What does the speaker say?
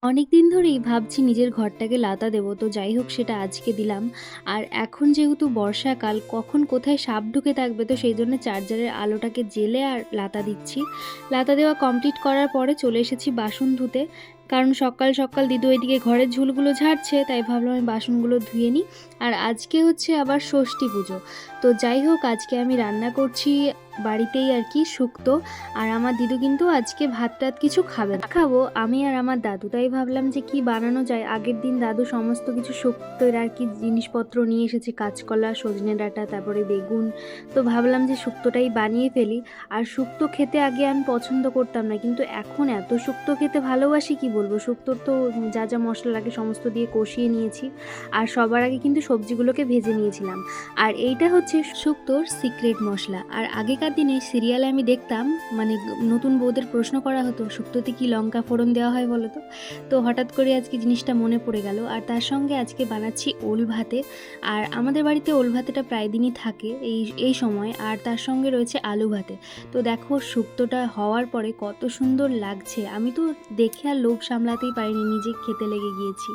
অনেক দিন ধরেই ভাবছি নিজের ঘরটাকে লাতা দেবো, তো যাই হোক সেটা আজকে দিলাম। আর এখন যেহেতু বর্ষাকাল, কখন কোথায় সাপ ঢুকে থাকবে, তো সেই জন্য চার্জারের আলোটাকে জ্বেলে আর লাতা দিচ্ছি। লাতা দেওয়া কমপ্লিট করার পরে চলে এসেছি বাসন ধুতে, কারণ সকাল সকাল দিদু ওইদিকে ঘরের ঝুলগুলো ঝাড়ছে, তাই ভাবলাম আমি বাসনগুলো ধুয়ে নিই। আর আজকে হচ্ছে আবার ষষ্ঠী পুজো। তো যাই হোক আজকে আমি রান্না করছি বাড়িতেই আর কি শুক্তো। আর আমার দিদু কিন্তু আজকে ভাত টাত কিছু খাবে না, খাবো আমি আর আমার দাদু। তাই ভাবলাম যে কি বানানো যায়। আগের দিন দাদু সমস্ত কিছু শুক্তোর আর কি জিনিসপত্র নিয়ে এসেছে, কাঁচকলা, সজনে ডাঁটা, তারপরে বেগুন। তো ভাবলাম যে শুক্তোটাই বানিয়ে ফেলি। আর শুক্তো খেতে আগে আমি পছন্দ করতাম না, কিন্তু এখন এত শুক্তো খেতে ভালোবাসি কি বলবো। শুক্তোর তো যা যা মশলা লাগে সমস্ত দিয়ে কষিয়ে নিয়েছি। আর সবার আগে কিন্তু সবজিগুলোকে ভেজে নিয়েছিলাম। আর এইটা হচ্ছে শুক্তোর সিক্রেট মশলা। আর আগেকার দিনে সিরিয়ালে আমি দেখতাম, মানে নতুন বউদের প্রশ্ন করা হতো শুক্তোতে কি লঙ্কা ফোড়ন দেওয়া হয় বলো তো। তো হঠাৎ করে আজকে জিনিসটা মনে পড়ে গেল। আর তার সঙ্গে আজকে বানাচ্ছি ওল ভাতে। আর আমাদের বাড়িতে ওল ভাতেটা প্রায় দিনই থাকে এই এই সময়। আর তার সঙ্গে রয়েছে আলু ভাতে। তো দেখো শুক্তোটা হওয়ার পরে কত সুন্দর লাগছে, আমি তো দেখে আর লোভ সামলাতেই পারিনি, নিজে খেতে লেগে গিয়েছি।